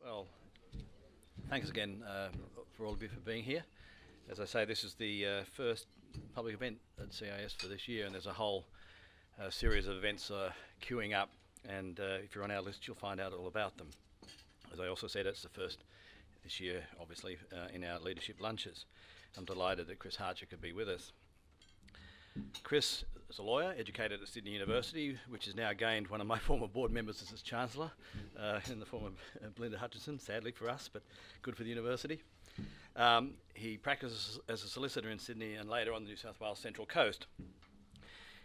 Well, thanks again for all of you for being here. As I say, this is the first public event at CIS for this year, and there's a whole series of events queuing up, and if you're on our list, you'll find out all about them. As I also said, it's the first this year, obviously, in our leadership lunches. I'm delighted that Chris Hartcher could be with us. Chris is a lawyer, educated at Sydney University, which has now gained one of my former board members as its Chancellor, in the form of Belinda Hutchinson, sadly for us, but good for the university. He practices as a solicitor in Sydney and later on the New South Wales Central Coast.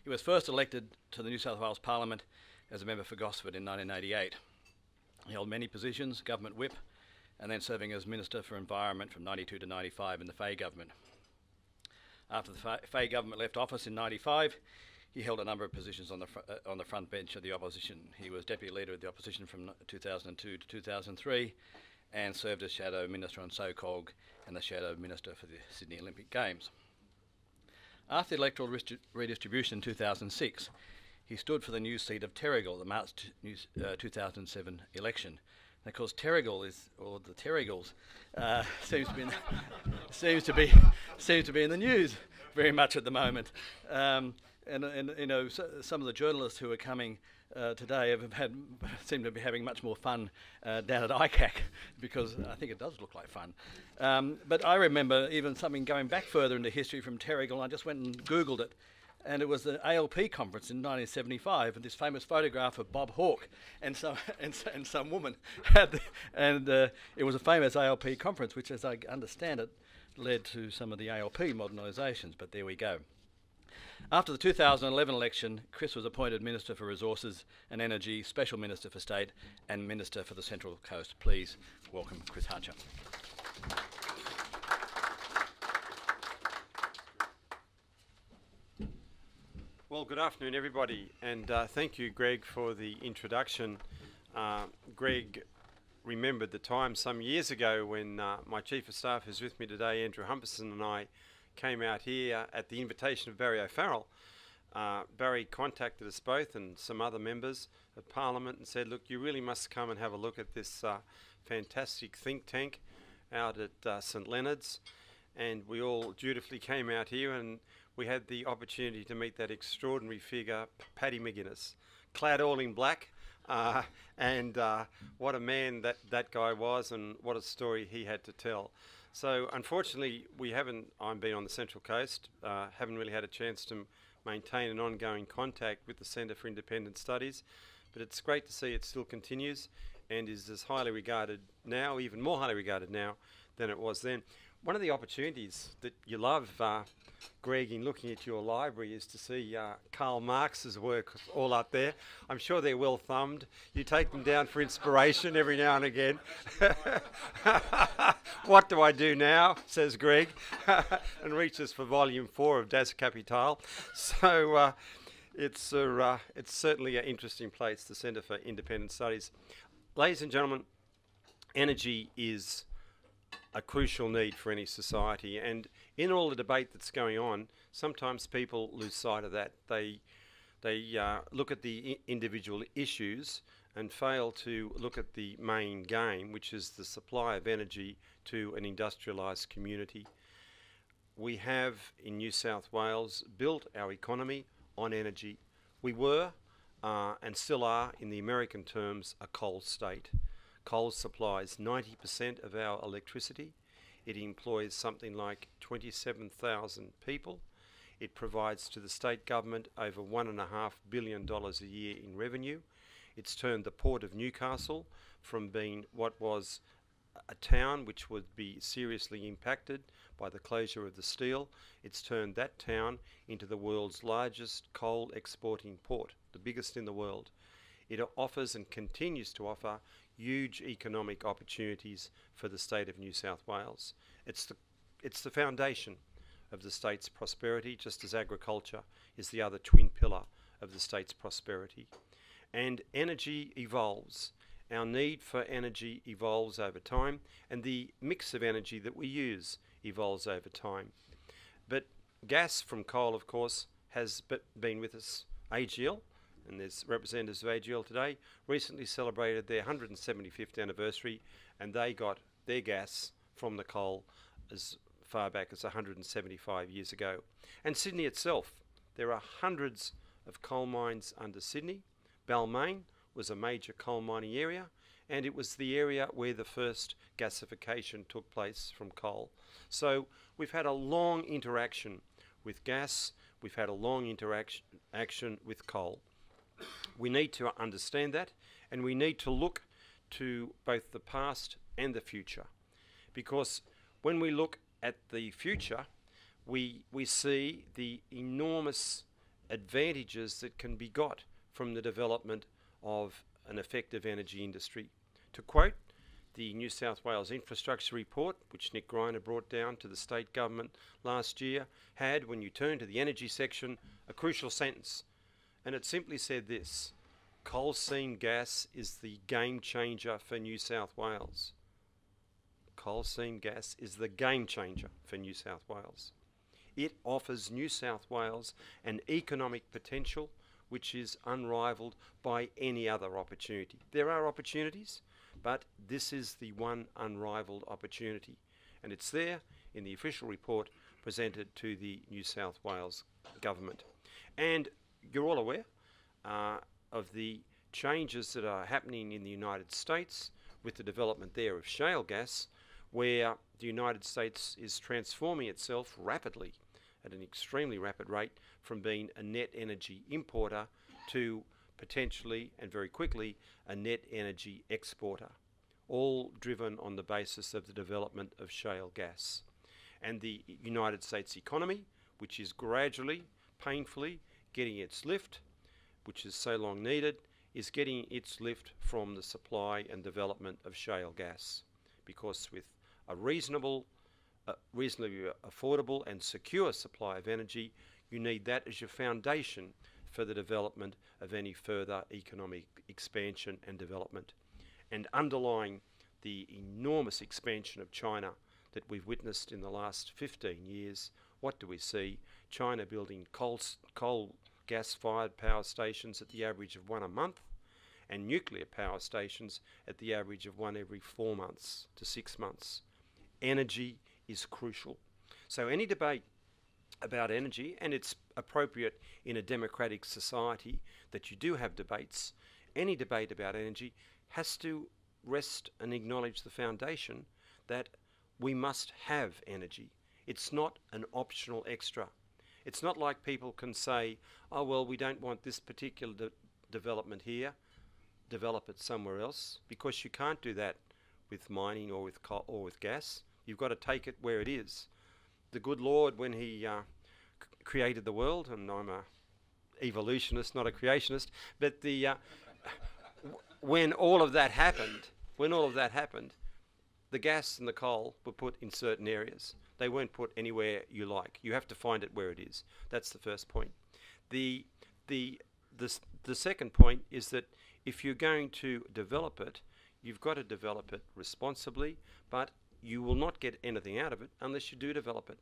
He was first elected to the New South Wales Parliament as a member for Gosford in 1988. He held many positions, government whip, and then serving as Minister for Environment from 92 to 95 in the Fay government. After the Fay government left office in 95, he held a number of positions on the front bench of the opposition. He was Deputy Leader of the Opposition from 2002 to 2003 and served as Shadow Minister on SOCOG and the Shadow Minister for the Sydney Olympic Games. After the electoral redistribution in 2006, he stood for the new seat of Terrigal, the March 2007 election. And of course, Terrigal or the Terrigals, seems to be in the news very much at the moment. And you know, some of the journalists who are coming today seem to be having much more fun down at ICAC, because I think it does look like fun. But I remember even something going back further into history from Terrigal. I just went and Googled it. And it was the ALP conference in 1975, and this famous photograph of Bob Hawke and some woman had, it was a famous ALP conference, which, as I understand it, led to some of the ALP modernisations. But there we go. After the 2011 election, Chris was appointed Minister for Resources and Energy, Special Minister for State, and Minister for the Central Coast. Please welcome Chris Hartcher. Well, good afternoon, everybody, and thank you, Greg, for the introduction. Greg remembered the time some years ago when my Chief of Staff, who's with me today, Andrew Humperson, and I came out here at the invitation of Barry O'Farrell. Barry contacted us both and some other members of Parliament and said, look, you really must come and have a look at this fantastic think tank out at St Leonard's. And we all dutifully came out here, and we had the opportunity to meet that extraordinary figure, Paddy McGuinness, clad all in black, and what a man that guy was, and what a story he had to tell. So unfortunately, I'm been on the Central Coast, haven't really had a chance to maintain an ongoing contact with the Centre for Independent Studies, but it's great to see it still continues and is as highly regarded now, even more highly regarded now than it was then. One of the opportunities that you love, Greg, in looking at your library is to see Karl Marx's work all up there. I'm sure they're well thumbed. You take them down for inspiration every now and again. What do I do now, says Greg, and reaches for volume 4 of Das Kapital. So it's certainly an interesting place, the Centre for Independent Studies. Ladies and gentlemen, energy is a crucial need for any society, and in all the debate that's going on, sometimes people lose sight of that. They look at the individual issues and fail to look at the main game, which is the supply of energy to an industrialised community. We have in New South Wales built our economy on energy. We were and still are, in the American terms, a coal state. Coal supplies 90% of our electricity. It employs something like 27,000 people. It provides to the state government over $1.5 billion a year in revenue. It's turned the Port of Newcastle from being what was a town which would be seriously impacted by the closure of the steel. It's turned that town into the world's largest coal exporting port, the biggest in the world. It offers and continues to offer huge economic opportunities for the state of New South Wales. It's the foundation of the state's prosperity, just as agriculture is the other twin pillar of the state's prosperity. And energy evolves. Our need for energy evolves over time, and the mix of energy that we use evolves over time. But gas from coal, of course, has been with us. AGL, and there's representatives of AGL today, recently celebrated their 175th anniversary, and they got their gas from the coal as far back as 175 years ago. And Sydney itself, there are hundreds of coal mines under Sydney. Balmain was a major coal mining area, and it was the area where the first gasification took place from coal. So we've had a long interaction with gas, we've had a long interaction with coal. We need to understand that, and we need to look to both the past and the future, because when we look at the future, we see the enormous advantages that can be got from the development of an effective energy industry. To quote the New South Wales Infrastructure Report, which Nick Greiner brought down to the state government last year, had, when you turn to the energy section, a crucial sentence, and it simply said this: coal seam gas is the game changer for New South Wales. Coal seam gas is the game changer for New South Wales. It offers New South Wales an economic potential which is unrivaled by any other opportunity. There are opportunities, but this is the one unrivaled opportunity, and it's there in the official report presented to the New South Wales government. And you're all aware of the changes that are happening in the United States with the development there of shale gas, where the United States is transforming itself rapidly, at an extremely rapid rate, from being a net energy importer to potentially and very quickly a net energy exporter, all driven on the basis of the development of shale gas. And the United States economy, which is gradually, painfully getting its lift, which is so long needed, is getting its lift from the supply and development of shale gas, because with a reasonably affordable and secure supply of energy, you need that as your foundation for the development of any further economic expansion and development. And underlying the enormous expansion of China that we've witnessed in the last 15 years, what do we see? China building coal gas-fired power stations at the average of 1 a month, and nuclear power stations at the average of 1 every 4 months to 6 months. Energy is crucial. So any debate about energy, and it's appropriate in a democratic society that you do have debates, any debate about energy has to rest and acknowledge the foundation that we must have energy. It's not an optional extra. It's not like people can say, oh well, we don't want this particular development here, develop it somewhere else, because you can't do that with mining or with coal or with gas. You've got to take it where it is. The good Lord, when he created the world, and I'm a evolutionist, not a creationist, but when all of that happened, the gas and the coal were put in certain areas. They weren't put anywhere you like. You have to find it where it is. That's the first point. The second point is that if you're going to develop it, you've got to develop it responsibly, but you will not get anything out of it unless you do develop it.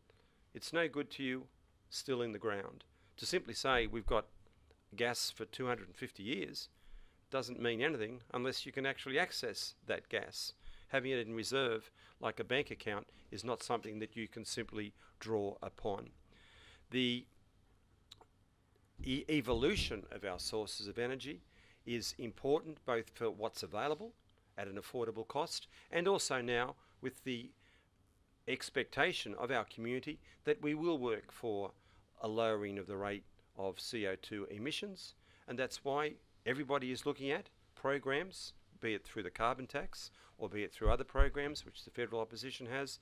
It's no good to you still in the ground. To simply say we've got gas for 250 years doesn't mean anything unless you can actually access that gas. Having it in reserve like a bank account is not something that you can simply draw upon. The evolution of our sources of energy is important both for what's available at an affordable cost, and also now with the expectation of our community that we will work for a lowering of the rate of CO2 emissions, and that's why everybody is looking at programs, be it through the carbon tax or be it through other programs which the federal opposition has,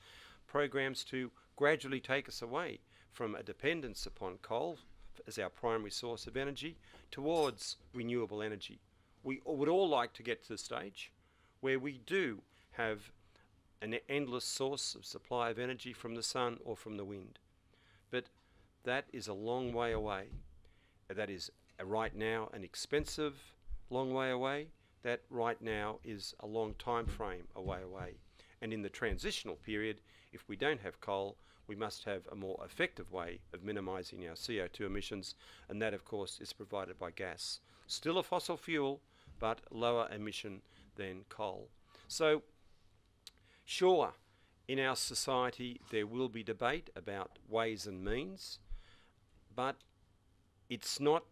programs to gradually take us away from a dependence upon coal as our primary source of energy towards renewable energy. We would all like to get to the stage where we do have an endless source of supply of energy from the sun or from the wind. But that is a long way away. That is right now an expensive long way away. That right now is a long time frame away. And in the transitional period, if we don't have coal, we must have a more effective way of minimising our CO2 emissions, and that of course is provided by gas. Still a fossil fuel, but lower emission than coal. So, sure, in our society there will be debate about ways and means, but it's not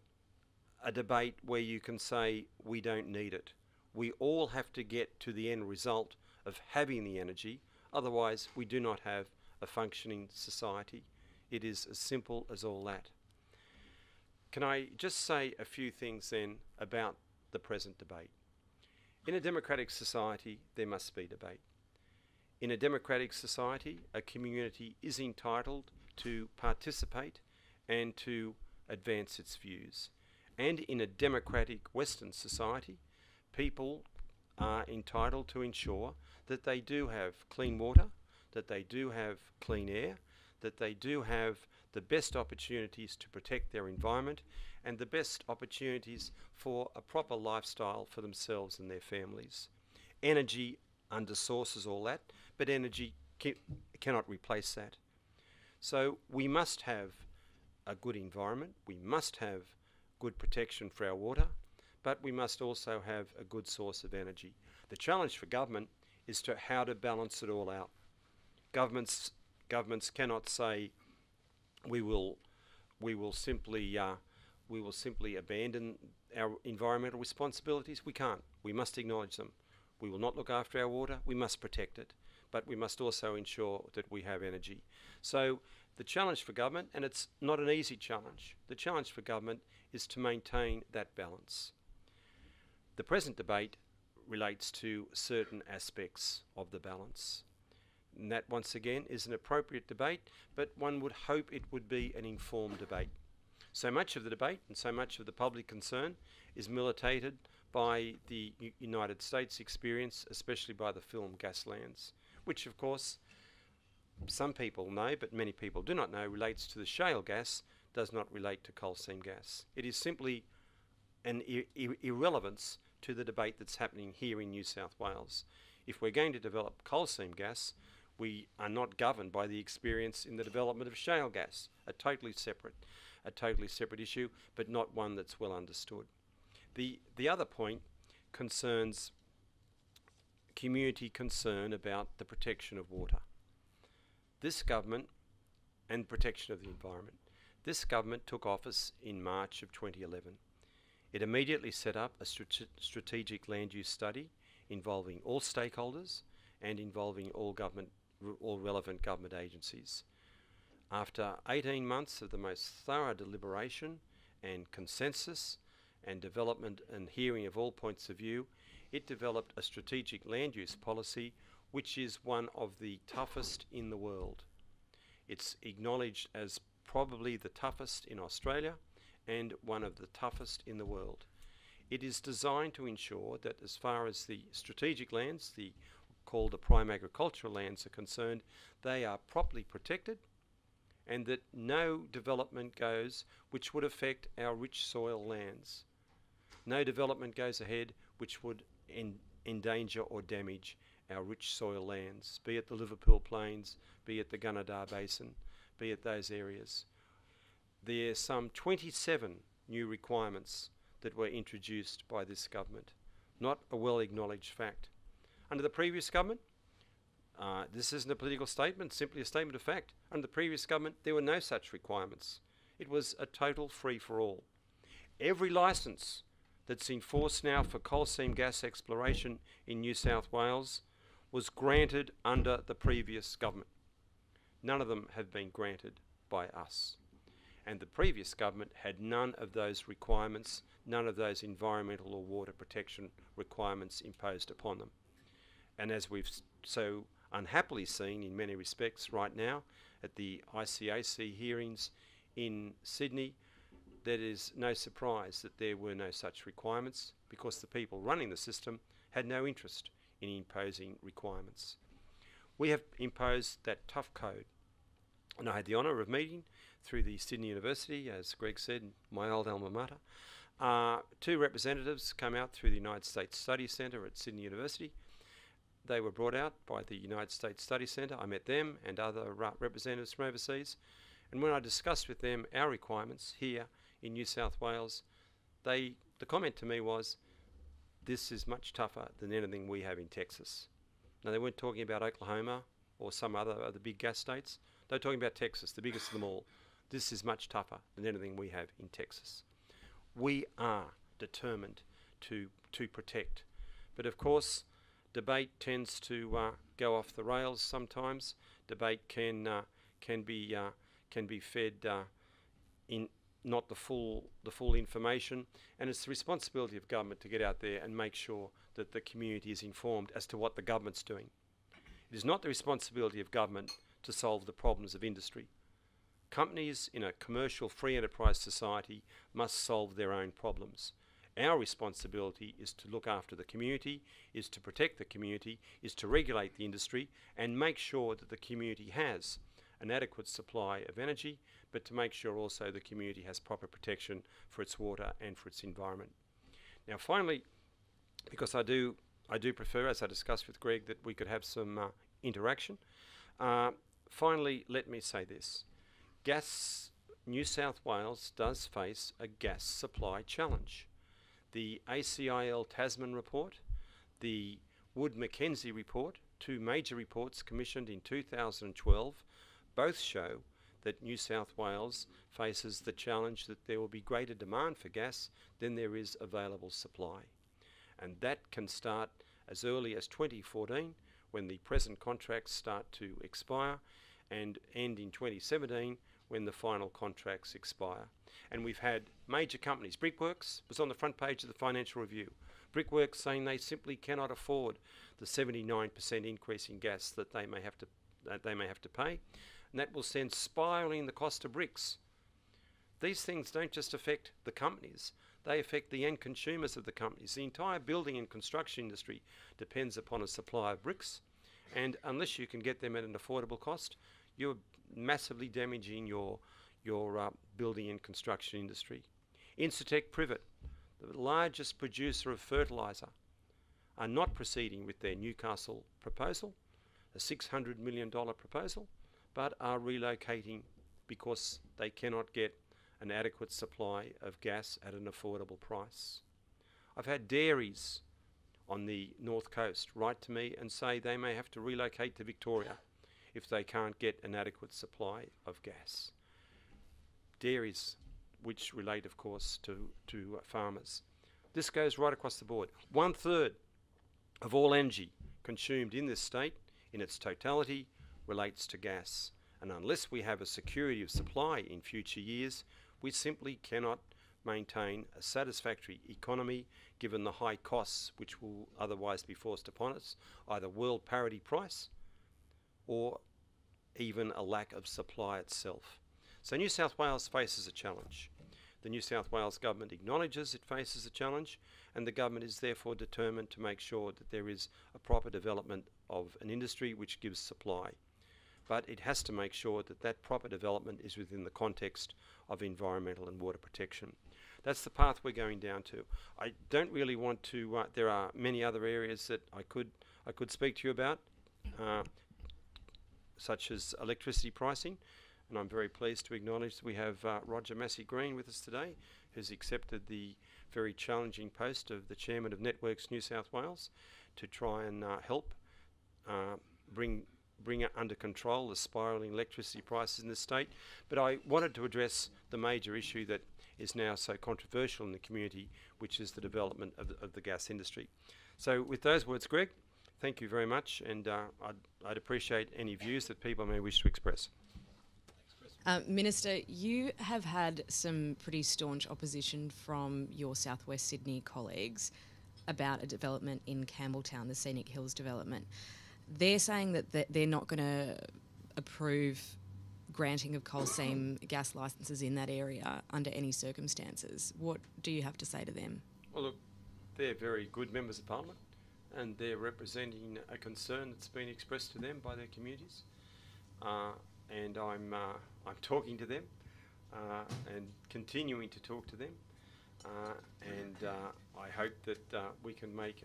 a debate where you can say we don't need it. We all have to get to the end result of having the energy, otherwise we do not have a functioning society. It is as simple as all that. Can I just say a few things then about the present debate? In a democratic society, there must be debate. In a democratic society, a community is entitled to participate and to advance its views. And in a democratic Western society, people are entitled to ensure that they do have clean water, that they do have clean air, that they do have the best opportunities to protect their environment and the best opportunities for a proper lifestyle for themselves and their families. Energy undersources all that, but energy cannot replace that. So we must have a good environment, we must have good protection for our water, but we must also have a good source of energy. The challenge for government is to how to balance it all out. Governments cannot say we will simply abandon our environmental responsibilities. We can't. We must acknowledge them. We will not look after our water. We must protect it, but we must also ensure that we have energy. So the challenge for government, and it's not an easy challenge, the challenge for government is to maintain that balance. The present debate relates to certain aspects of the balance. And that, once again, is an appropriate debate, but one would hope it would be an informed debate. So much of the debate and so much of the public concern is militated by the United States experience, especially by the film Gaslands, which of course some people know, but many people do not know, relates to the shale gas, does not relate to coal seam gas. It is simply an irrelevance to the debate that's happening here in New South Wales. If we're going to develop coal seam gas, we are not governed by the experience in the development of shale gas, a totally separate issue, but not one that's well understood. The other point concerns community concern about the protection of water. This government, and protection of the environment, this government took office in March of 2011. It immediately set up a strategic land use study involving all stakeholders and involving all relevant government agencies. After 18 months of the most thorough deliberation and consensus and development and hearing of all points of view, it developed a strategic land use policy which is one of the toughest in the world. It's acknowledged as probably the toughest in Australia and one of the toughest in the world. It is designed to ensure that as far as the strategic lands, called the prime agricultural lands, are concerned, they are properly protected and that no development goes which would affect our rich soil lands. No development goes ahead which would endanger or damage our rich soil lands, be it the Liverpool Plains, be it the Gunnedah Basin, be it those areas. There are some 27 new requirements that were introduced by this government, not a well-acknowledged fact. Under the previous government, this isn't a political statement, simply a statement of fact. Under the previous government, there were no such requirements. It was a total free-for-all. Every licence that's in force now for coal seam gas exploration in New South Wales was granted under the previous government. None of them have been granted by us. And the previous government had none of those requirements, none of those environmental or water protection requirements imposed upon them. And as we've so unhappily seen in many respects right now at the ICAC hearings in Sydney, that is no surprise that there were no such requirements because the people running the system had no interest in imposing requirements. We have imposed that tough code, and I had the honour of meeting through the Sydney University, as Greg said, my old alma mater. Two representatives come out through the United States Study Centre at Sydney University. They were brought out by the United States Study Centre. I met them and other representatives from overseas, and when I discussed with them our requirements here in New South Wales, they the comment to me was, this is much tougher than anything we have in Texas. Now, they weren't talking about Oklahoma or some other of the big gas states. They were talking about Texas, the biggest of them all. This is much tougher than anything we have in Texas. We are determined to protect. But of course, debate tends to go off the rails sometimes. Debate can be fed in not the full information, and it's the responsibility of government to get out there and make sure that the community is informed as to what the government's doing. It is not the responsibility of government to solve the problems of industry. Companies in a commercial free enterprise society must solve their own problems. Our responsibility is to look after the community, is to protect the community, is to regulate the industry and make sure that the community has an adequate supply of energy, but to make sure also the community has proper protection for its water and for its environment. Now finally, because I do prefer, as I discussed with Greg, that we could have some interaction, finally let me say this. New South Wales does face a gas supply challenge. The ACIL Tasman report, the Wood-Mackenzie report, two major reports commissioned in 2012, both show that New South Wales faces the challenge that there will be greater demand for gas than there is available supply. And that can start as early as 2014, when the present contracts start to expire, and end in 2017, when the final contracts expire. And we've had major companies, Brickworks was on the front page of the Financial Review, Brickworks saying they simply cannot afford the 79% increase in gas that they may have to pay, and that will send spiralling the cost of bricks. These things don't just affect the companies, they affect the end consumers of the companies. The entire building and construction industry depends upon a supply of bricks, and unless you can get them at an affordable cost, you're massively damaging your building and construction industry. Incitec Privet, the largest producer of fertiliser, are not proceeding with their Newcastle proposal, a $600 million proposal, but are relocating because they cannot get an adequate supply of gas at an affordable price. I've had dairies on the North Coast write to me and say they may have to relocate to Victoria if they can't get an adequate supply of gas. Dairies, which relate, of course, to farmers. This goes right across the board. 1/3 of all energy consumed in this state, in its totality, relates to gas. And unless we have a security of supply in future years, we simply cannot maintain a satisfactory economy given the high costs which will otherwise be forced upon us, either world parity price or even a lack of supply itself. So New South Wales faces a challenge. The New South Wales government acknowledges it faces a challenge, and the government is therefore determined to make sure that there is a proper development of an industry which gives supply. But it has to make sure that that proper development is within the context of environmental and water protection. That's the path we're going down to. I don't really want to, there are many other areas that I could speak to you about, such as electricity pricing, and I'm very pleased to acknowledge that we have Roger Massey-Green with us today, who's accepted the very challenging post of the Chairman of Networks New South Wales to try and help bring under control the spiralling electricity prices in the state. But I wanted to address the major issue that is now so controversial in the community, which is the development of the gas industry. So with those words, Greg, thank you very much, and I'd appreciate any views that people may wish to express. Minister, you have had some pretty staunch opposition from your Southwest Sydney colleagues about a development in Campbelltown, the Scenic Hills development. They're saying that they're not going to approve granting of coal seam gas licences in that area under any circumstances. What do you have to say to them? Well, look, they're very good members of Parliament, and they're representing a concern that's been expressed to them by their communities. And I'm talking to them and continuing to talk to them, and I hope that we can make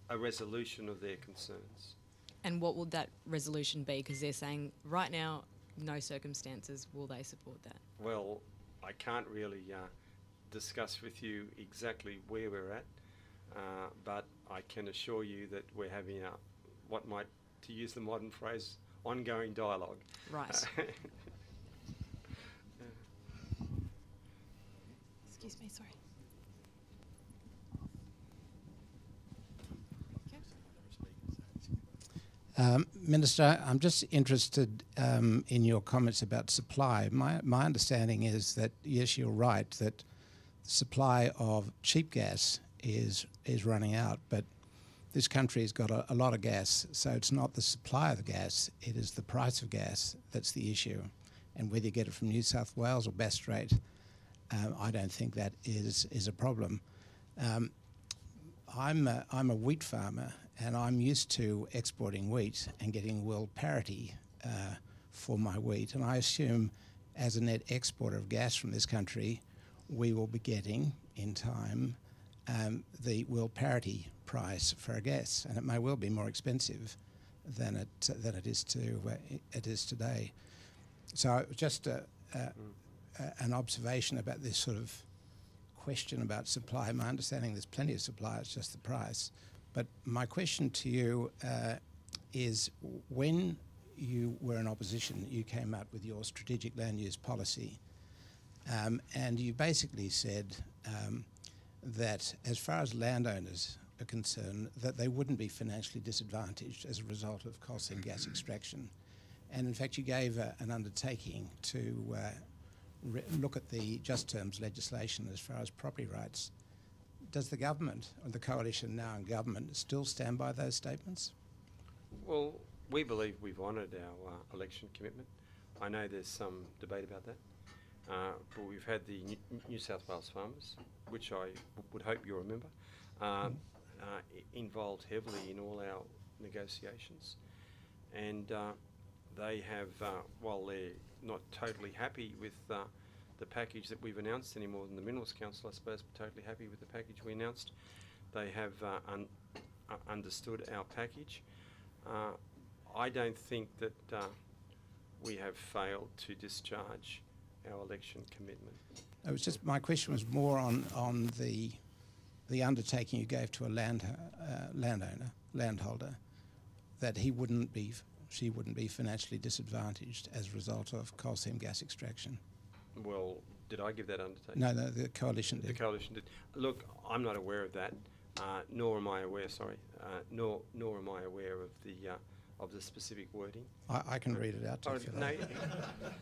a resolution of their concerns. And what would that resolution be? Because they're saying right now, no circumstances will they support that. Well, I can't really discuss with you exactly where we're at, but I can assure you that we're having a, what might, to use the modern phrase, ongoing dialogue. Right. Excuse me, sorry. Minister, I'm just interested in your comments about supply. My understanding is that, yes, you're right, that the supply of cheap gas is running out, but this country has got a lot of gas, so it's not the supply of the gas, it is the price of gas that's the issue. And whether you get it from New South Wales or Bass Strait, I don't think that is a problem. I'm a wheat farmer, and I'm used to exporting wheat and getting world parity for my wheat. And I assume, as a net exporter of gas from this country, we will be getting, in time, the world parity price for our gas, and it may well be more expensive than it is today. So just an observation about this sort of question about supply. My understanding, there's plenty of supply, it's just the price. But my question to you is, when you were in opposition, you came out with your strategic land use policy, and you basically said that as far as landowners are concerned, that they wouldn't be financially disadvantaged as a result of coal seam gas extraction. And in fact, you gave an undertaking to look at the just terms legislation as far as property rights. Does the government, or the coalition now in government, still stand by those statements? Well, we believe we've honoured our election commitment. I know there's some debate about that, but we've had the New South Wales farmers, which I would hope you'll remember, involved heavily in all our negotiations, and they have, while they're not totally happy with the package that we've announced any more than the Minerals Council, I suppose, but totally happy with the package we announced. They have understood our package. I don't think that we have failed to discharge our election commitment. It was just, my question was more on the undertaking you gave to a landholder, that she wouldn't be financially disadvantaged as a result of coal seam gas extraction. Well, did I give that undertaking? No, the coalition did. The coalition did. Look, I'm not aware of that, nor am I aware. Nor am I aware of the specific wording. I can read it out to you. No,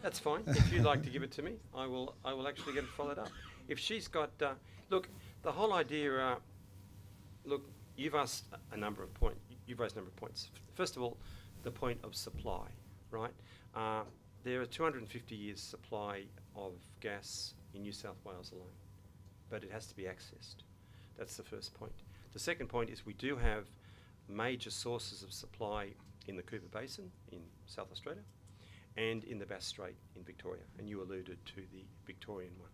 that's fine. If you'd like to give it to me, I will actually get it followed up. If she's got, look, the whole idea. Look, you've asked a number of points. You've raised a number of points. First of all, the point of supply, right? There are 250 years supply of gas in New South Wales alone, but it has to be accessed. That's the first point. The second point is we do have major sources of supply in the Cooper Basin in South Australia and in the Bass Strait in Victoria, and you alluded to the Victorian one.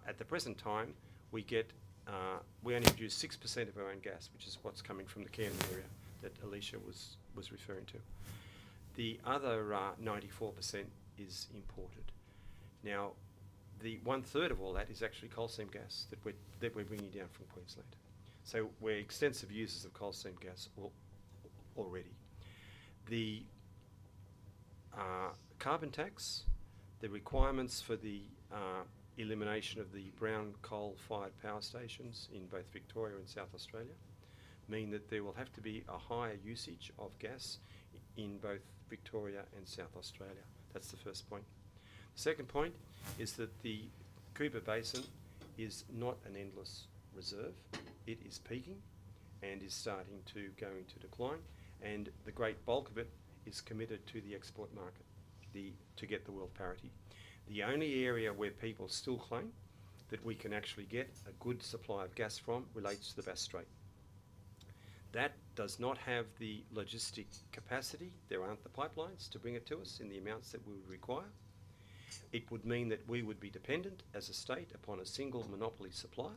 At the present time, we only produce 6% of our own gas, which is what's coming from the Cairns area that Alicia was referring to. The other 94% is imported. Now, the 1/3 of all that is actually coal seam gas that we're bringing down from Queensland. So we're extensive users of coal seam gas already. The carbon tax, the requirements for the elimination of the brown coal-fired power stations in both Victoria and South Australia mean that there will have to be a higher usage of gas in both Victoria and South Australia. That's the first point. The second point is that the Cooper Basin is not an endless reserve. It is peaking and is starting to go into decline, and the great bulk of it is committed to the export market to get the world parity. The only area where people still claim that we can actually get a good supply of gas from relates to the Bass Strait. That does not have the logistic capacity. There aren't the pipelines to bring it to us in the amounts that we would require. It would mean that we would be dependent as a state upon a single monopoly supplier,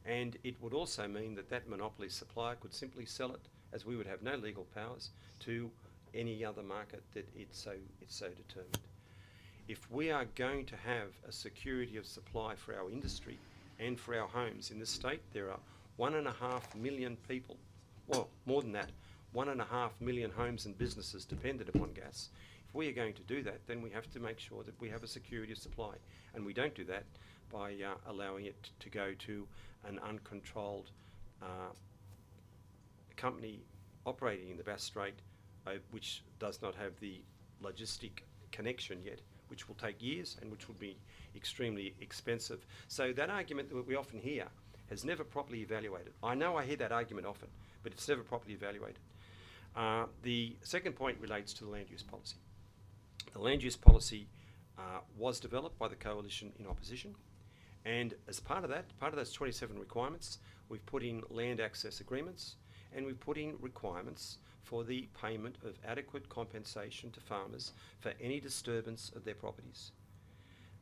and it would also mean that that monopoly supplier could simply sell it, as we would have no legal powers, to any other market that it's so determined. If we are going to have a security of supply for our industry and for our homes in this state, there are 1.5 million people, well, more than that, 1.5 million homes and businesses dependent upon gas. If we are going to do that, then we have to make sure that we have a security of supply. And we don't do that by allowing it to go to an uncontrolled company operating in the Bass Strait, which does not have the logistic connection yet, which will take years and which will be extremely expensive. So that argument that we often hear has never properly evaluated. I know I hear that argument often, but it's never properly evaluated. The second point relates to the land use policy. The land use policy was developed by the coalition in opposition, and as part of that, part of those 27 requirements, we've put in land access agreements, and we've put in requirements for the payment of adequate compensation to farmers for any disturbance of their properties.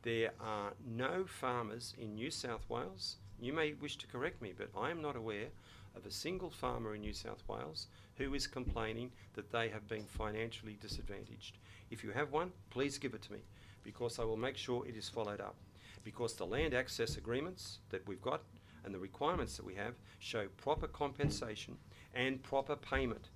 There are no farmers in New South Wales, you may wish to correct me, but I am not aware of a single farmer in New South Wales who is complaining that they have been financially disadvantaged. If you have one, please give it to me, because I will make sure it is followed up. Because the land access agreements that we've got and the requirements that we have show proper compensation and proper payment.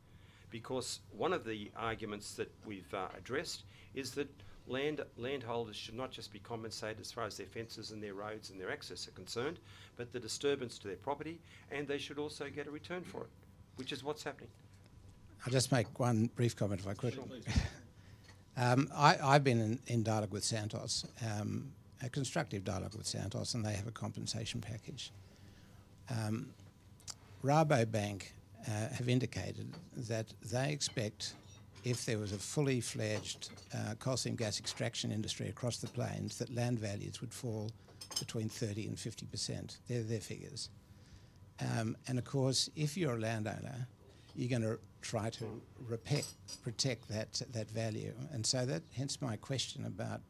Because one of the arguments that we've addressed is that landholders should not just be compensated as far as their fences and their roads and their access are concerned, but the disturbance to their property, and they should also get a return for it, which is what's happening. I'll just make one brief comment if I could. Sure. I've been in dialogue with Santos, a constructive dialogue with Santos, and they have a compensation package. Rabobank have indicated that they expect, if there was a fully fledged coal seam gas extraction industry across the plains, that land values would fall between 30 and 50%. They're their figures. And of course, if you're a landowner, you're going to try to protect that value. And so that, hence my question about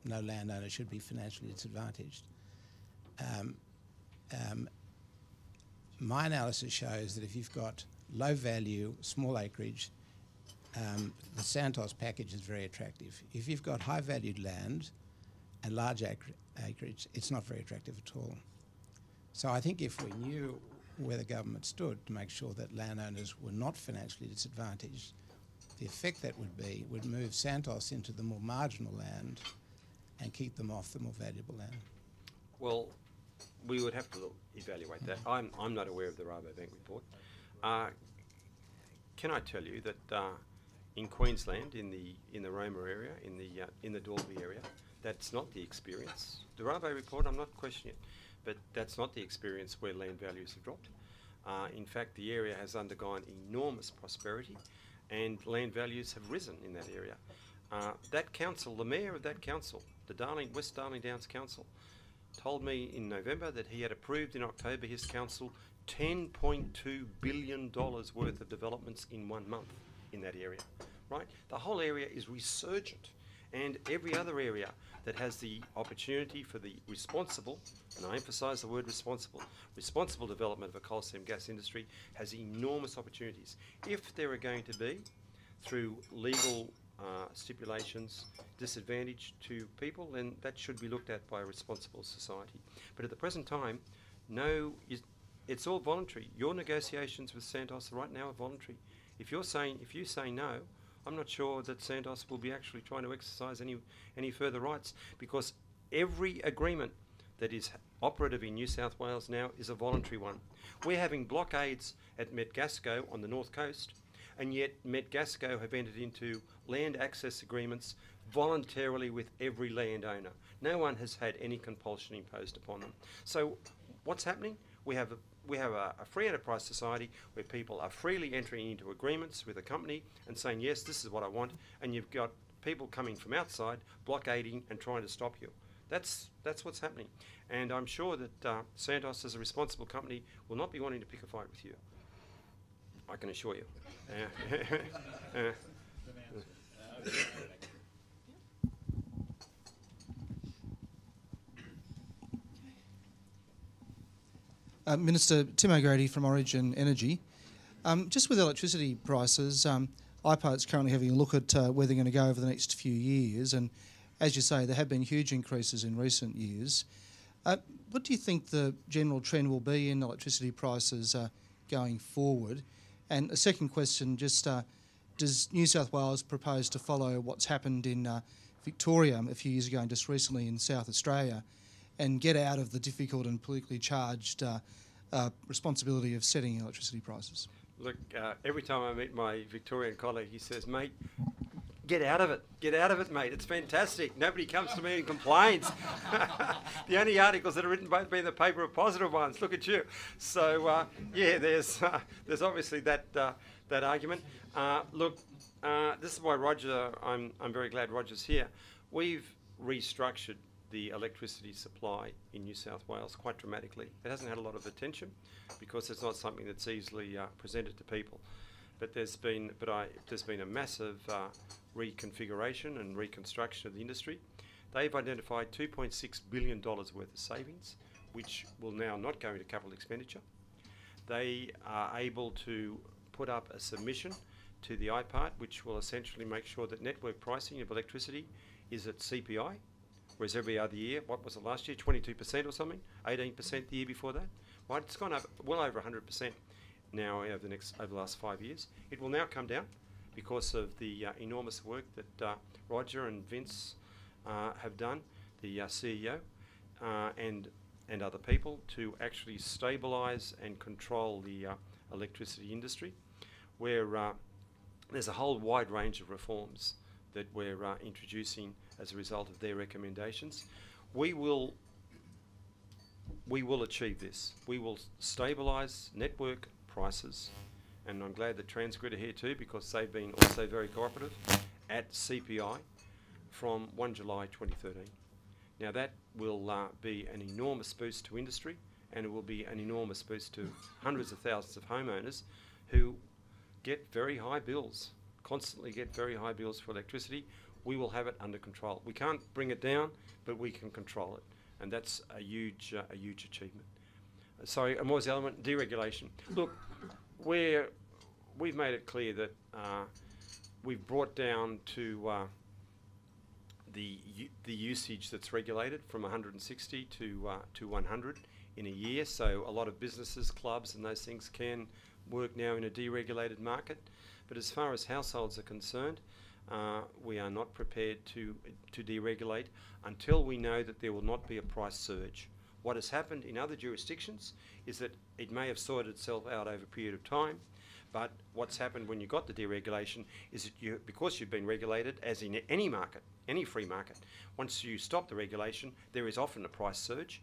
no landowner should be financially disadvantaged. My analysis shows that if you've got low value, small acreage, the Santos package is very attractive. If you've got high valued land and large acreage, it's not very attractive at all. So I think if we knew where the government stood to make sure that landowners were not financially disadvantaged, the effect that would move Santos into the more marginal land and keep them off the more valuable land. Well, we would have to evaluate that. I'm not aware of the Rabobank report. Can I tell you that in Queensland, in the Roma area, in the Dalby area, that's not the experience. The Rabo report, I'm not questioning it, but that's not the experience where land values have dropped. In fact, the area has undergone enormous prosperity, and land values have risen in that area. That council, the mayor of that council, the West Darling Downs Council, told me in November that he had approved in October his council $10.2 billion worth of developments in 1 month in that area, right? The whole area is resurgent, and every other area that has the opportunity for the responsible, and I emphasise the word responsible development of a coal seam gas industry has enormous opportunities. If there are going to be, through legal stipulations, disadvantage to people, then that should be looked at by a responsible society. But at the present time, it's all voluntary. Your negotiations with Santos right now are voluntary. If you say no, I'm not sure that Santos will be actually trying to exercise any further rights, because every agreement that is operative in New South Wales now is a voluntary one. We're having blockades at Metgasco on the north coast, and yet Metgasco have entered into land access agreements voluntarily with every landowner. No one has had any compulsion imposed upon them. So what's happening? We have a free enterprise society where people are freely entering into agreements with a company and saying, yes, this is what I want, and you've got people coming from outside blockading and trying to stop you. That's what's happening. And I'm sure that Santos, as a responsible company, will not be wanting to pick a fight with you. I can assure you. Minister Tim O'Grady from Origin Energy. Just with electricity prices, IPART's currently having a look at where they're going to go over the next few years, and as you say, there have been huge increases in recent years. What do you think the general trend will be in electricity prices going forward? And a second question, just does New South Wales propose to follow what's happened in Victoria a few years ago and just recently in South Australia and get out of the difficult and politically charged responsibility of setting electricity prices? Look, every time I meet my Victorian colleague, he says, mate, get out of it. Get out of it, mate. It's fantastic. Nobody comes to me and complains. The only articles that are written both in the paper are positive ones. Look at you. So, yeah, there's obviously that argument. Look, this is why Roger, I'm very glad Roger's here. We've restructured the electricity supply in New South Wales quite dramatically. It hasn't had a lot of attention because it's not something that's easily presented to people. But there's been a massive reconfiguration and reconstruction of the industry. They've identified $2.6 billion worth of savings, which will now not go into capital expenditure. They are able to put up a submission to the IPART, which will essentially make sure that network pricing of electricity is at CPI, whereas every other year, what was it last year, 22% or something, 18% the year before that? Well, it's gone up well over 100% now over the last 5 years. It will now come down because of the enormous work that Roger and Vince have done, the CEO, and other people, to actually stabilise and control the electricity industry, where there's a whole wide range of reforms that we're introducing as a result of their recommendations. We will achieve this. We will stabilise network prices, and I'm glad that Transgrid are here too, because they've been also very cooperative, at CPI from 1 July 2013. Now that will be an enormous boost to industry, and it will be an enormous boost to hundreds of thousands of homeowners who get very high bills, constantly get very high bills for electricity. We will have it under control. We can't bring it down, but we can control it, and that's a huge achievement. Sorry, and what was the element? Deregulation. Look, we've made it clear that we've brought down to the usage that's regulated from 160 to 100 in a year. So a lot of businesses, clubs, and those things can work now in a deregulated market. But as far as households are concerned, we are not prepared to deregulate until we know that there will not be a price surge. What has happened in other jurisdictions is that it may have sorted itself out over a period of time, but what's happened when you got the deregulation is that because you've been regulated, as in any market, any free market, once you stop the regulation, there is often a price surge.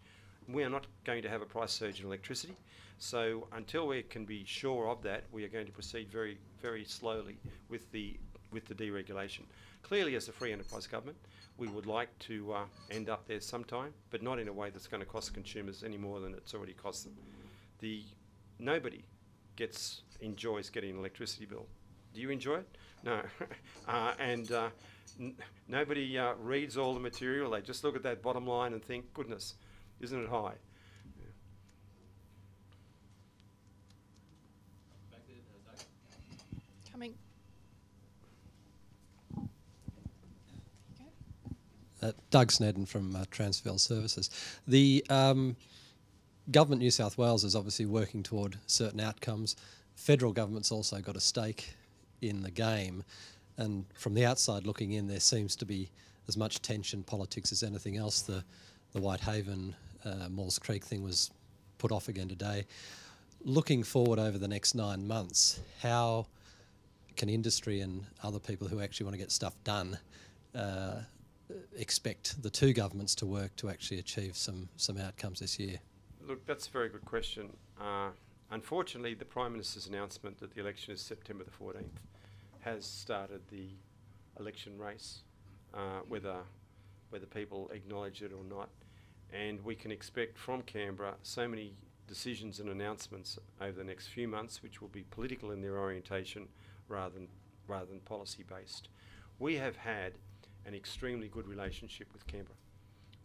We are not going to have a price surge in electricity, so until we can be sure of that, we are going to proceed very, very slowly with the deregulation. Clearly, as a free enterprise government, we would like to end up there sometime, but not in a way that's going to cost consumers any more than it's already cost them. Nobody enjoys getting an electricity bill. Do you enjoy it? No. Nobody reads all the material. They just look at that bottom line and think, goodness, isn't it high? Coming. Doug Snedden from Transfield Services. The government New South Wales is obviously working toward certain outcomes. Federal government's also got a stake in the game, and from the outside looking in, there seems to be as much tension, politics as anything else. The Whitehaven Maules Creek thing was put off again today. Looking forward over the next 9 months, how can industry and other people who actually want to get stuff done expect the two governments to work to actually achieve some outcomes this year? Look, that's a very good question. Unfortunately, the Prime Minister's announcement that the election is September the 14th has started the election race, whether people acknowledge it or not. And we can expect from Canberra so many decisions and announcements over the next few months which will be political in their orientation rather than policy-based. We have had an extremely good relationship with Canberra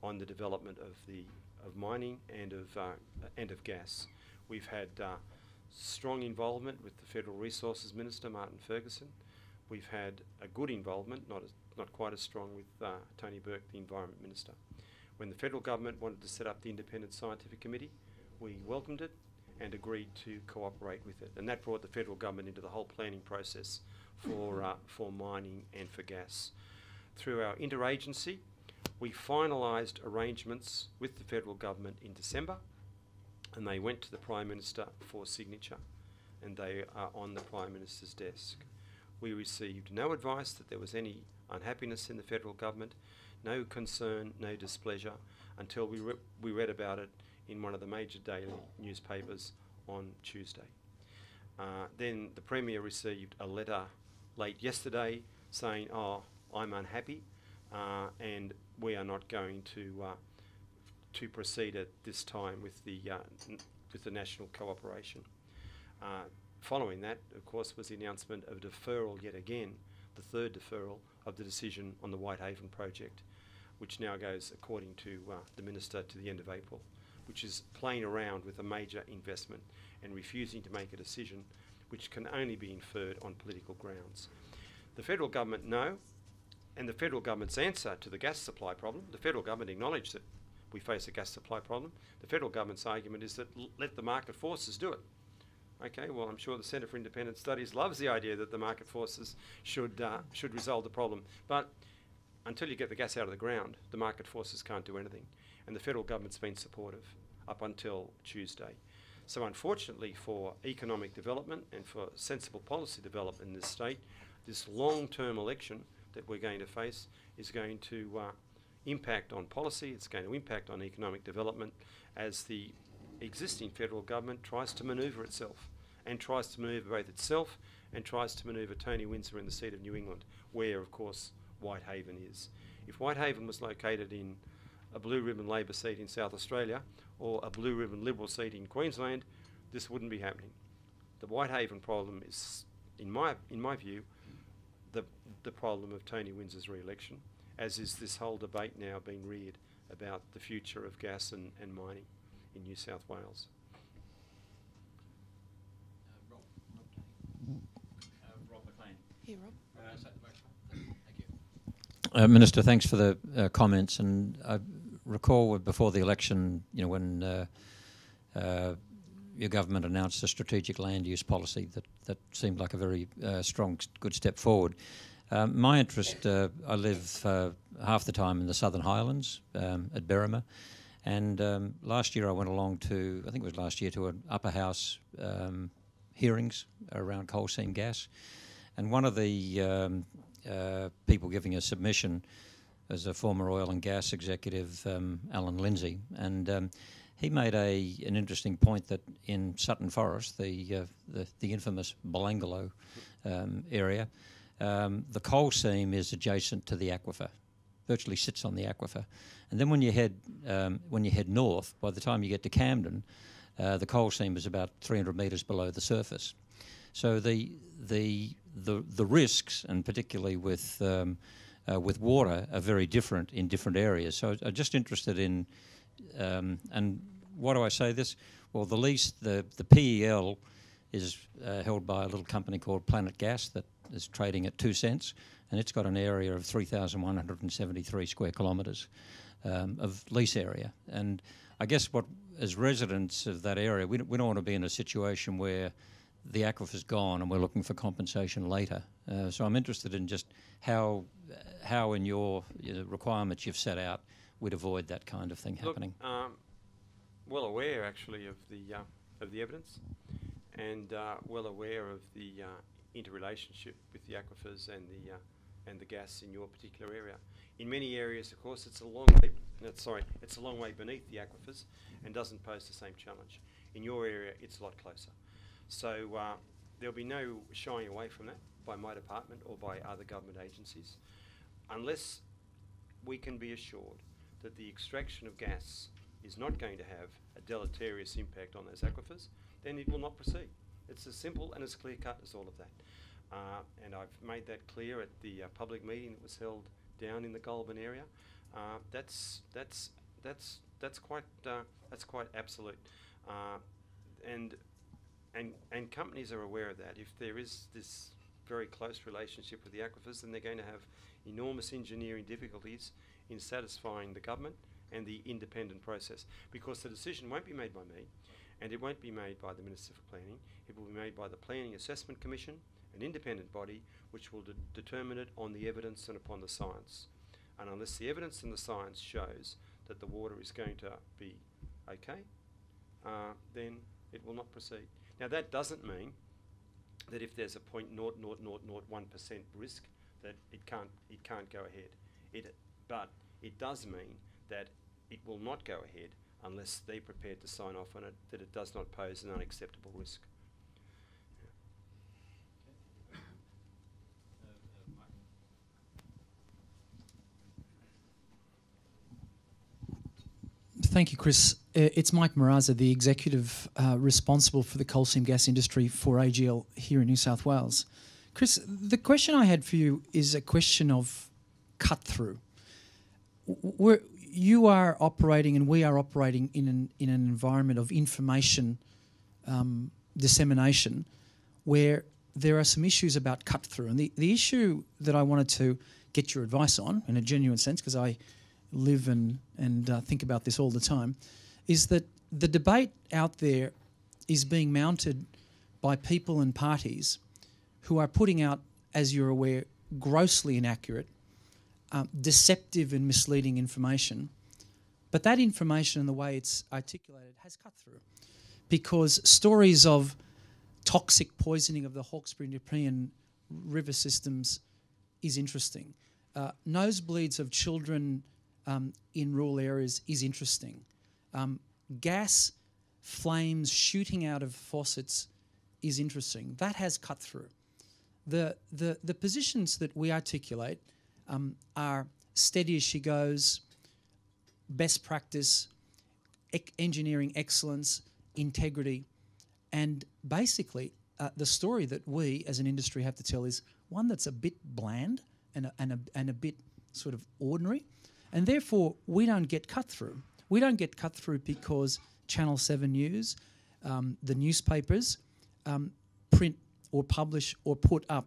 on the development of mining and of gas. We've had strong involvement with the Federal Resources Minister, Martin Ferguson. We've had a good involvement, not not quite as strong with Tony Burke, the Environment Minister. When the federal government wanted to set up the Independent Scientific Committee, we welcomed it and agreed to cooperate with it. And that brought the federal government into the whole planning process for mining and for gas. Through our interagency, we finalised arrangements with the federal government in December, and they went to the Prime Minister for signature, and they are on the Prime Minister's desk. We received no advice that there was any unhappiness in the federal government, no concern, no displeasure, until we read about it in one of the major daily newspapers on Tuesday. Then the Premier received a letter late yesterday saying, "Oh, I'm unhappy, and we are not going to proceed at this time with the national cooperation." Following that, of course, was the announcement of deferral yet again, the third deferral of the decision on the Whitehaven project, which now goes, according to the Minister, to the end of April, which is playing around with a major investment and refusing to make a decision which can only be inferred on political grounds. The federal government know, and the federal government's answer to the gas supply problem, the federal government acknowledged that we face a gas supply problem. The federal government's argument is that let the market forces do it. Okay, well, I'm sure the Centre for Independent Studies loves the idea that the market forces should resolve the problem. But until you get the gas out of the ground, the market forces can't do anything. And the federal government's been supportive up until Tuesday. So unfortunately for economic development and for sensible policy development in this state, this long-term election that we're going to face is going to impact on policy, it's going to impact on economic development as the existing federal government tries to manoeuvre itself, and tries to manoeuvre both itself and tries to manoeuvre Tony Windsor in the seat of New England, where, of course, Whitehaven is. If Whitehaven was located in a blue ribbon Labor seat in South Australia or a blue ribbon Liberal seat in Queensland, this wouldn't be happening. The Whitehaven problem is, in my view, the problem of Tony Windsor's re-election, as is this whole debate now being reared about the future of gas and mining in New South Wales. Rob McLean. Here, Rob. Thank you. Minister, thanks for the comments. And I recall before the election, you know, when your government announced a strategic land use policy that seemed like a very strong, good step forward. My interest, I live half the time in the Southern Highlands at Berrima, and last year I went along to, I think it was last year, to an upper house hearings around coal seam gas, and one of the people giving a submission was a former oil and gas executive, Alan Lindsay, and he made an interesting point that in Sutton Forest, the infamous Belangolo area, the coal seam is adjacent to the aquifer, virtually sits on the aquifer, and then when you head north, by the time you get to Camden, the coal seam is about 300 metres below the surface. So the risks, and particularly with water, are very different in different areas. So I'm just interested in, and why do I say this? Well, the lease, the PEL is held by a little company called Planet Gas that is trading at 2 cents, and it's got an area of 3,173 square kilometres of lease area. And I guess as residents of that area, we don't want to be in a situation where the aquifer's gone and we're looking for compensation later. So I'm interested in just how in your requirements you've set out we'd avoid that kind of thing happening. Well aware actually of the evidence, and well aware of the interrelationship with the aquifers and the gas in your particular area. In many areas, of course, it's a long way beneath the aquifers and doesn't pose the same challenge. In your area, it's a lot closer. So there'll be no shying away from that by my department or by other government agencies, unless we can be assured that the extraction of gas is not going to have a deleterious impact on those aquifers, then it will not proceed. It's as simple and as clear cut as all of that. And I've made that clear at the public meeting that was held down in the Goulburn area. That's quite absolute. And companies are aware of that. If there is this very close relationship with the aquifers, then they're going to have enormous engineering difficulties in satisfying the government and the independent process, because the decision won't be made by me, and it won't be made by the Minister for Planning. It will be made by the Planning Assessment Commission, an independent body which will determine it on the evidence and upon the science. And unless the evidence and the science shows that the water is going to be okay, then it will not proceed. Now that doesn't mean that if there's a 0.00001% risk that it can't go ahead. But it does mean that it will not go ahead unless they're prepared to sign off on it, that it does not pose an unacceptable risk. Thank you, Chris. It's Mike Maraza, the executive responsible for the coal seam gas industry for AGL here in New South Wales. Chris, the question I had for you is a question of cut-through. You are operating and we are operating in an environment of information dissemination where there are some issues about cut-through. And the issue that I wanted to get your advice on, in a genuine sense, because I live and think about this all the time, is that the debate out there is being mounted by people and parties who are putting out, as you're aware, grossly inaccurate, deceptive and misleading information. But that information and the way it's articulated has cut through, because stories of toxic poisoning of the Hawkesbury and Nepean river systems is interesting. Nosebleeds of children in rural areas is interesting. Gas flames shooting out of faucets is interesting. That has cut through. The positions that we articulate are steady as she goes, best practice, engineering excellence, integrity, and basically the story that we as an industry have to tell is one that's a bit bland and a bit sort of ordinary, and therefore we don't get cut through. We don't get cut through because Channel 7 News, the newspapers, print or publish or put up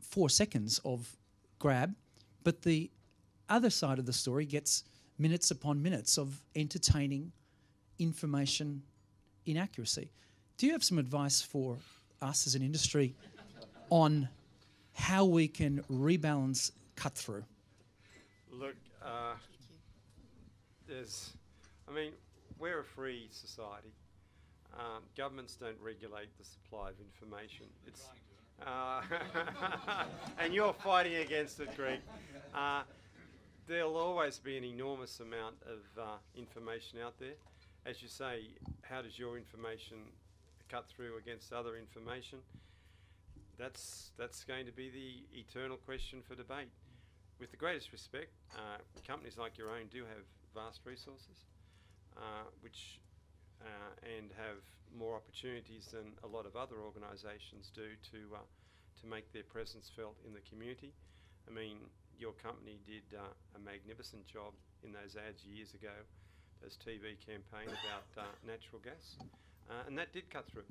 4 seconds of grab, but the other side of the story gets minutes upon minutes of entertaining information inaccuracy. Do you have some advice for us as an industry on how we can rebalance cut through? Look, we're a free society. Governments don't regulate the supply of information. It's and you're fighting against it, Greg. There'll always be an enormous amount of information out there. As you say, how does your information cut through against other information? That's going to be the eternal question for debate. With the greatest respect, companies like your own do have vast resources, and have more opportunities than a lot of other organisations do to make their presence felt in the community. I mean, your company did a magnificent job in those ads years ago, those TV campaign about natural gas, and that did cut through.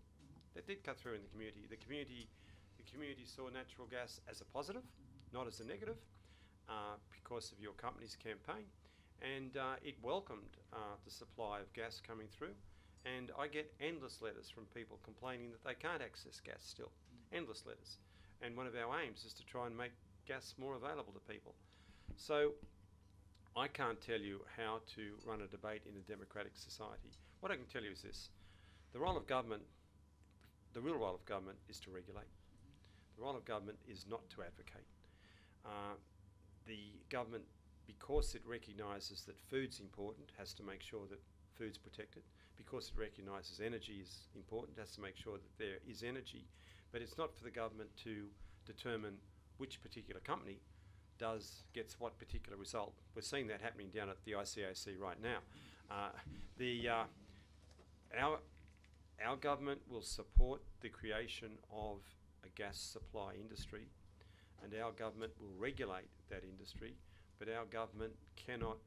That did cut through in the community. The community saw natural gas as a positive, not as a negative, because of your company's campaign, and it welcomed the supply of gas coming through. And I get endless letters from people complaining that they can't access gas still. Endless letters. And one of our aims is to try and make gas more available to people. So I can't tell you how to run a debate in a democratic society. What I can tell you is this. The real role of government is to regulate. The role of government is not to advocate. The government, because it recognises that food's important, has to make sure that food's protected. Because it recognises energy is important, has to make sure that there is energy. But it's not for the government to determine which particular company gets what particular result. We're seeing that happening down at the ICAC right now. Our government will support the creation of a gas supply industry, and our government will regulate that industry, but our government cannot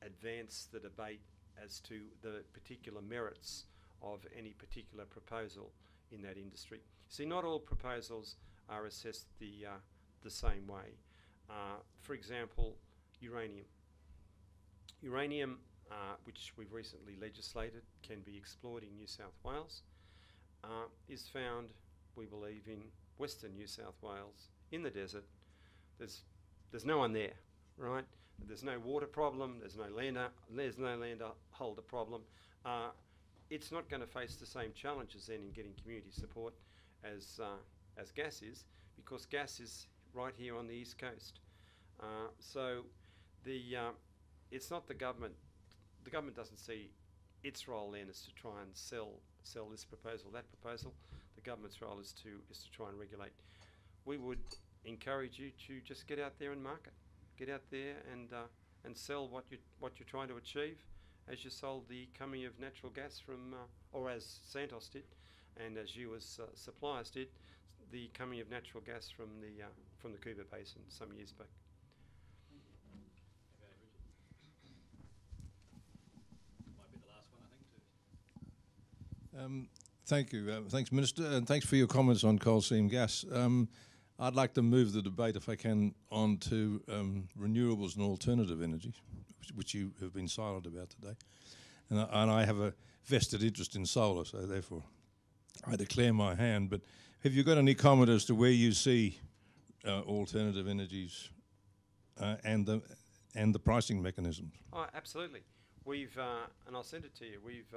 advance the debate as to the particular merits of any particular proposal in that industry. See, not all proposals are assessed the the same way. For example, uranium. Uranium, which we've recently legislated, can be explored in New South Wales, is found, we believe, in Western New South Wales, in the desert. There's no one there, right? There's no water problem. There's no landholder problem. It's not going to face the same challenges then in getting community support as gas is, because gas is right here on the east coast. So it's not the government. The government doesn't see its role then as to try and sell this proposal, that proposal. The government's role is to try and regulate. We would encourage you to just get out there and market. Get out there and sell what you're trying to achieve, as you sold the coming of natural gas from, or as Santos did, and as you as suppliers did, the coming of natural gas from the Cooper Basin some years back. Thank you. Thanks, Minister, and thanks for your comments on coal seam gas. I'd like to move the debate, if I can, on to renewables and alternative energies, which you have been silent about today. And I have a vested interest in solar, so therefore I declare my hand. But have you got any comment as to where you see alternative energies and the pricing mechanisms? Oh, absolutely. We've, and I'll send it to you, we've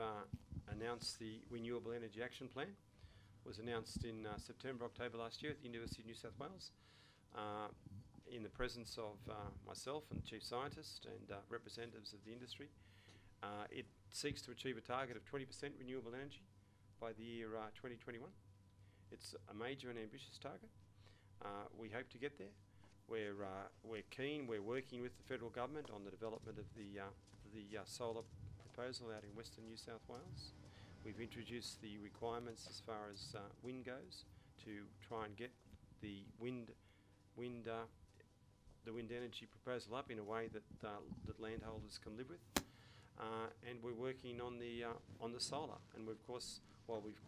announced the Renewable Energy Action Plan. It was announced in September, October last year at the University of New South Wales in the presence of myself and the Chief Scientist and representatives of the industry. It seeks to achieve a target of 20% renewable energy by the year 2021. It's a major and ambitious target. We hope to get there. We're keen. We're working with the federal government on the development of the solar proposal out in Western New South Wales. We've introduced the requirements as far as wind goes to try and get the wind energy proposal up in a way that that landholders can live with. And we're working on the solar. And of course, while we've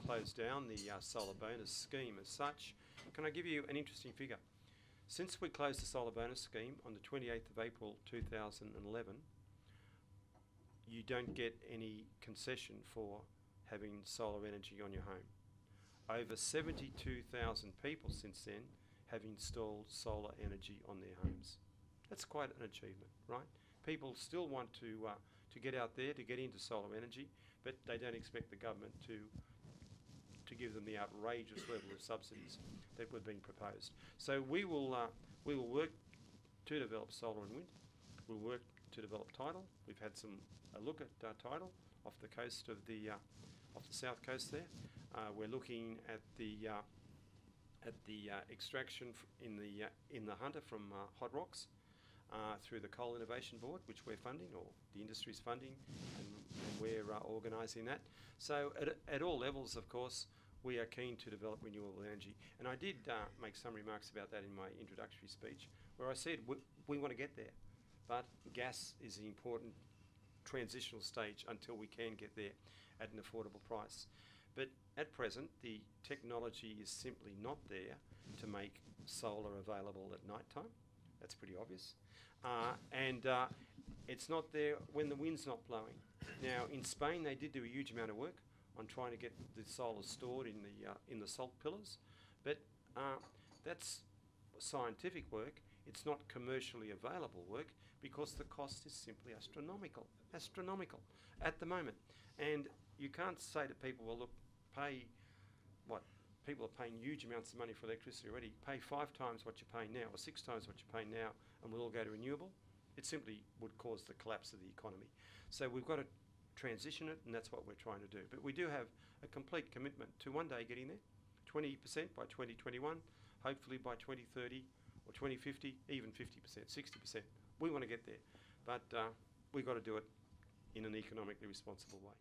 closed down the solar bonus scheme as such, can I give you an interesting figure? Since we closed the solar bonus scheme on the 28th of April 2011, you don't get any concession for having solar energy on your home. Over 72,000 people since then have installed solar energy on their homes. That's quite an achievement, right? People still want to get out there, to get into solar energy, but they don't expect the government to give them the outrageous level of subsidies that were being proposed. So we will work to develop solar and wind. We'll work to develop tidal. We've had a look at tidal off the coast of the south coast there. We're looking at the extraction in the Hunter from hot rocks through the Coal Innovation Board, which we're funding, or the industry's funding, and we're organising that. So at all levels, of course, we are keen to develop renewable energy. And I did make some remarks about that in my introductory speech, where I said we want to get there, but gas is an important transitional stage until we can get there at an affordable price. But at present, the technology is simply not there to make solar available at night time. That's pretty obvious. And it's not there when the wind's not blowing. Now, in Spain, they did do a huge amount of work on trying to get the solar stored in the salt pillars, but that's scientific work. It's not commercially available work because the cost is simply astronomical at the moment. And you can't say to people, well, look, people are paying huge amounts of money for electricity already. Pay 5 times what you're paying now, or 6 times what you're paying now, and we'll all go to renewable. It simply would cause the collapse of the economy. So we've got to transition it, and that's what we're trying to do. But we do have a complete commitment to one day getting there, 20% by 2021, hopefully by 2030 or 2050, even 50%, 60%. We want to get there, but we've got to do it in an economically responsible way.